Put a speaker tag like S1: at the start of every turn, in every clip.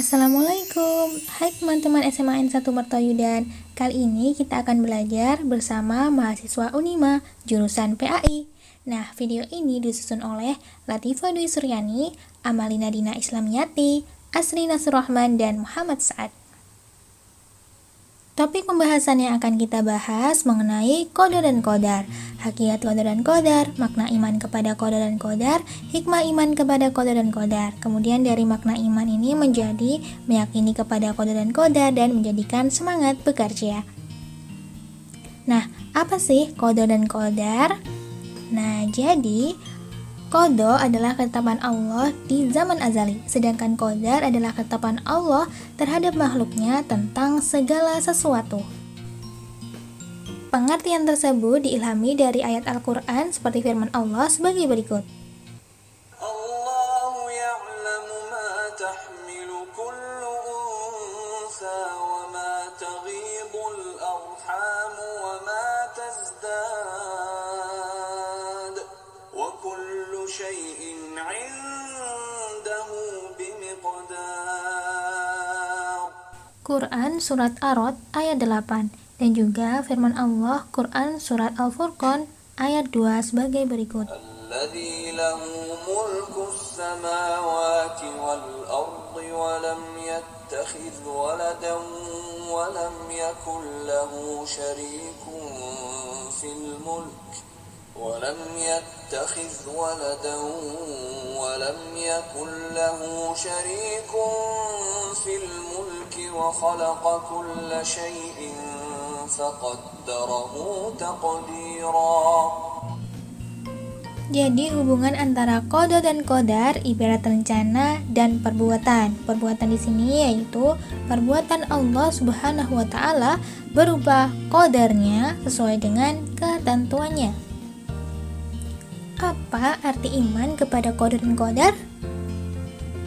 S1: Assalamualaikum. Hai teman-teman SMA N1 Mertoyudan. Kali ini kita akan belajar bersama mahasiswa Unima jurusan PAI. Nah, video ini disusun oleh Latifa Dwi Suryani, Amalina Dina Islamiyati, Asri Nasrurrahman, dan Muhammad Saad. Topik pembahasan yang akan kita bahas mengenai qada dan qadar, hakikat qada dan qadar, makna iman kepada qada dan qadar, hikmah iman kepada qada dan qadar. Kemudian dari makna iman ini menjadi meyakini kepada qada dan qadar dan menjadikan semangat bekerja. Nah, apa sih qada dan qadar? Nah, jadi qada adalah ketetapan Allah di zaman azali, sedangkan qadar adalah ketetapan Allah terhadap makhluknya tentang segala sesuatu. Pengertian tersebut diilhami dari ayat Al-Quran seperti firman Allah sebagai berikut.
S2: Allahu ya'lamu ma tahmilu kullu unsa wa ma taghidul arham wa ma tazdad wa kullu shay'in 'indahu bimiqdar.
S1: Quran Surat Ar-Ra'd ayat 8 dan juga firman Allah Quran Surat Al-Furqan ayat 2 sebagai berikut.
S2: الذي له ملك السماوات والأرض ولم يتخذ ولدا ولم يكن له شريك في الملك وخلق كل شيء فقدره تقديرا.
S1: Jadi hubungan antara qada dan qadar ibarat rencana dan perbuatan. Perbuatan di sini yaitu perbuatan Allah Subhanahu wa taala berupa qadarnya sesuai dengan ketentuannya. Apa arti iman kepada qada dan qadar?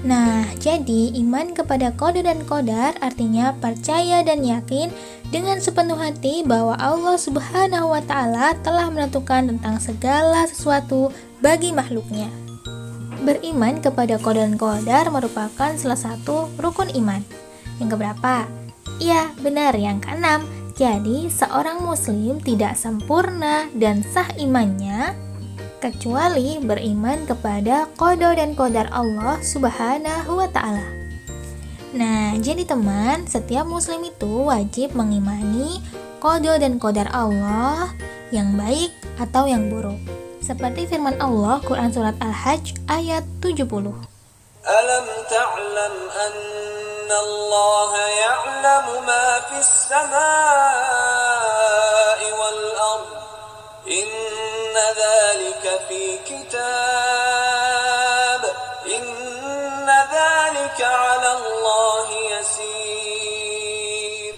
S1: Nah, jadi iman kepada qada dan qadar artinya percaya dan yakin dengan sepenuh hati bahwa Allah Subhanahu wa taala telah menentukan tentang segala sesuatu bagi makhluknya. Beriman kepada qada dan qadar merupakan salah satu rukun iman. Yang keberapa? Ya, benar, yang keenam. Jadi, seorang muslim tidak sempurna dan sah imannya kecuali beriman kepada qada dan qadar Allah Subhanahu wa taala. Nah, jadi teman, setiap muslim itu wajib mengimani qada dan qadar Allah yang baik atau yang buruk. Seperti firman Allah Quran Surat Al-Hajj ayat 70.
S2: Alam ta'lam anna Allah ya'lamu ma fis samaa'i wal ard. Inna dhalika fi kitab. Inna dhalika 'ala Allah yasir.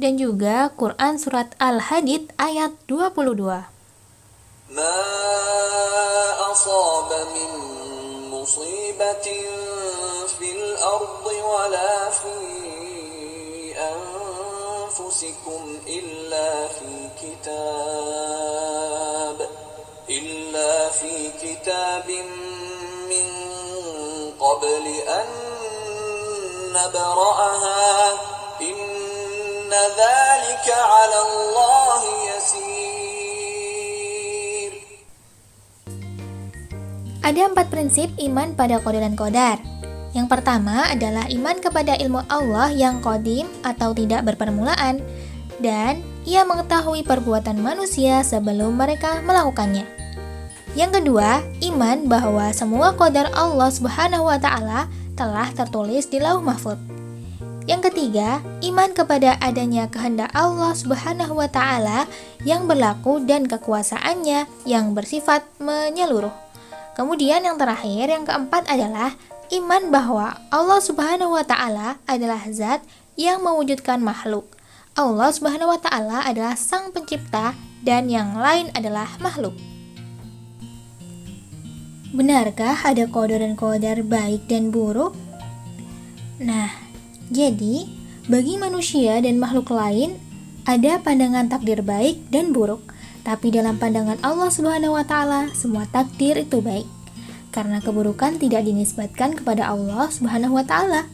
S1: Dan juga Quran Surat Al-Hadid ayat 22.
S2: ما أصاب من مصيبة في الأرض ولا في أنفسكم إلا في كتاب من قبل أن نبرأها إن ذلك على الله يسير.
S1: Ada 4 prinsip iman pada qada dan qadar. Yang pertama adalah iman kepada ilmu Allah yang qadim atau tidak berpermulaan, dan ia mengetahui perbuatan manusia sebelum mereka melakukannya. Yang kedua, iman bahwa semua qadar Allah Subhanahu wa taala telah tertulis di Lauh Mahfuz. Yang ketiga, iman kepada adanya kehendak Allah Subhanahu wa taala yang berlaku dan kekuasaannya yang bersifat menyeluruh. Kemudian yang terakhir, yang keempat adalah iman bahwa Allah Subhanahu wa taala adalah zat yang mewujudkan makhluk. Allah Subhanahu wa taala adalah sang pencipta dan yang lain adalah makhluk. Benarkah ada qada dan qadar baik dan buruk? Nah, jadi bagi manusia dan makhluk lain ada pandangan takdir baik dan buruk. Tapi dalam pandangan Allah Subhanahu wa taala, semua takdir itu baik. Karena keburukan tidak dinisbatkan kepada Allah Subhanahu wa taala.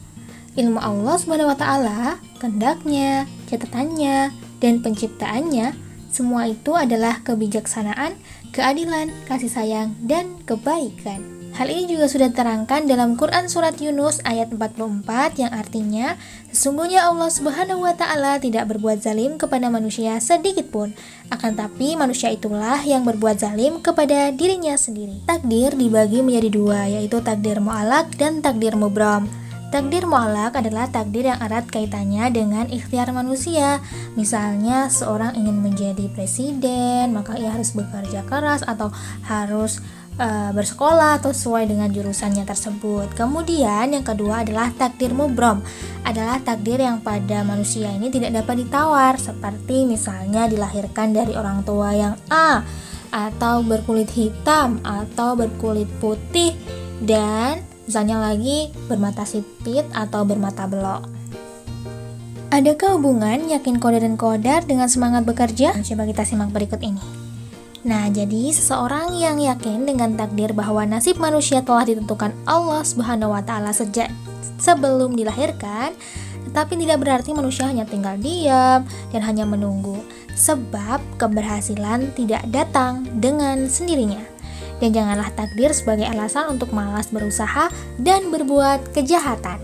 S1: Ilmu Allah Subhanahu wa taala, kehendaknya, catatannya, dan penciptaannya, semua itu adalah kebijaksanaan, keadilan, kasih sayang, dan kebaikan. Hal ini juga sudah diterangkan dalam Quran Surat Yunus ayat 44 yang artinya, sesungguhnya Allah Subhanahu wa ta'ala tidak berbuat zalim kepada manusia sedikit pun, akan tapi manusia itulah yang berbuat zalim kepada dirinya sendiri. Takdir dibagi menjadi dua, yaitu takdir mu'alaq dan takdir mubram. Takdir mu'alaq adalah takdir yang erat kaitannya dengan ikhtiar manusia. Misalnya seorang ingin menjadi presiden, maka ia harus bekerja keras atau harus bersekolah atau sesuai dengan jurusannya tersebut. Kemudian yang kedua adalah takdir mubram, adalah takdir yang pada manusia ini tidak dapat ditawar, seperti misalnya dilahirkan dari orang tua yang A, atau berkulit hitam, atau berkulit putih, dan misalnya lagi bermata sipit atau bermata belok. Adakah hubungan yakin qadar dan qadar dengan semangat bekerja? Coba kita simak berikut ini. Nah, jadi seseorang yang yakin dengan takdir bahwa nasib manusia telah ditentukan Allah Subhanahu wa taala sejak sebelum dilahirkan, tetapi tidak berarti manusia hanya tinggal diam dan hanya menunggu, sebab keberhasilan tidak datang dengan sendirinya. Dan janganlah takdir sebagai alasan untuk malas berusaha dan berbuat kejahatan.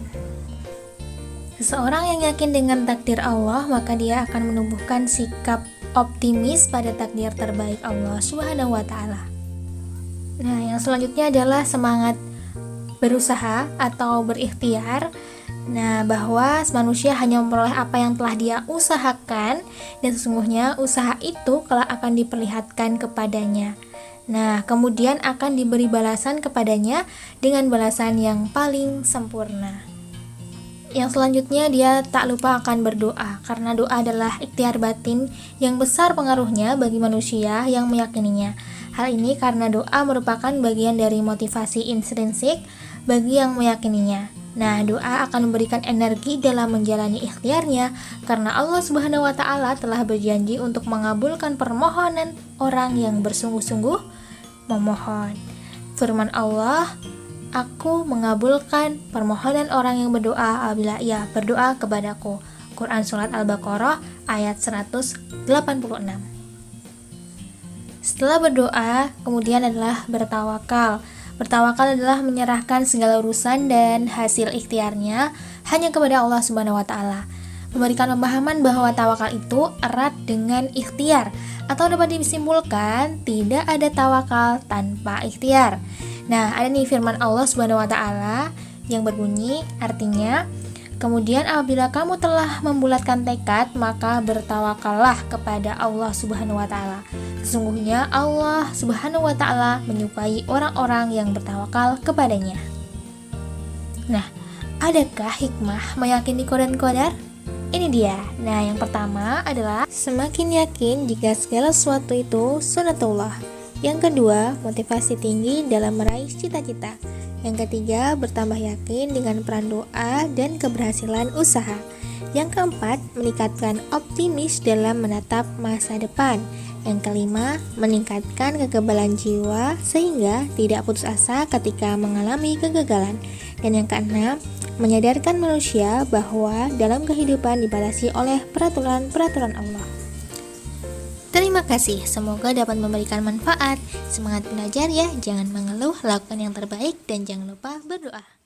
S1: Seseorang yang yakin dengan takdir Allah, maka dia akan menumbuhkan sikap optimis pada takdir terbaik Allah Subhanahu wa taala. Nah, yang selanjutnya adalah semangat berusaha atau berikhtiar. Nah, bahwa manusia hanya memperoleh apa yang telah dia usahakan, dan sesungguhnya usaha itu kelak akan diperlihatkan kepadanya. Nah, kemudian akan diberi balasan kepadanya dengan balasan yang paling sempurna. Yang selanjutnya dia tak lupa akan berdoa, karena doa adalah ikhtiar batin yang besar pengaruhnya bagi manusia yang meyakininya. Hal ini karena doa merupakan bagian dari motivasi intrinsik bagi yang meyakininya. Nah, doa akan memberikan energi dalam menjalani ikhtiarnya, karena Allah Subhanahu wa taala telah berjanji untuk mengabulkan permohonan orang yang bersungguh-sungguh memohon. Firman Allah, Aku mengabulkan permohonan orang yang berdoa apabila ia berdoa kepadaku. Quran Surat Al-Baqarah ayat 186. Setelah berdoa, kemudian adalah bertawakal. Bertawakal adalah menyerahkan segala urusan dan hasil ikhtiarnya hanya kepada Allah Subhanahu wa taala. Memberikan pemahaman bahwa tawakal itu erat dengan ikhtiar, atau dapat disimpulkan tidak ada tawakal tanpa ikhtiar. Nah, ada nih firman Allah Subhanahu wa taala yang berbunyi artinya, kemudian apabila kamu telah membulatkan tekad, maka bertawakallah kepada Allah Subhanahu wa taala. Sesungguhnya Allah Subhanahu wa taala menyukai orang-orang yang bertawakal kepadanya. Nah, adakah hikmah meyakini qada dan qadar? Ini dia. Nah, yang pertama adalah semakin yakin jika segala sesuatu itu sunatullah. Yang kedua, motivasi tinggi dalam meraih cita-cita. Yang ketiga, bertambah yakin dengan peran doa dan keberhasilan usaha. Yang keempat, meningkatkan optimis dalam menatap masa depan. Yang kelima, meningkatkan kekebalan jiwa sehingga tidak putus asa ketika mengalami kegagalan. Dan yang keenam, menyadarkan manusia bahwa dalam kehidupan dibatasi oleh peraturan-peraturan Allah. Terima kasih, semoga dapat memberikan manfaat. Semangat belajar ya, jangan mengeluh, lakukan yang terbaik dan jangan lupa berdoa.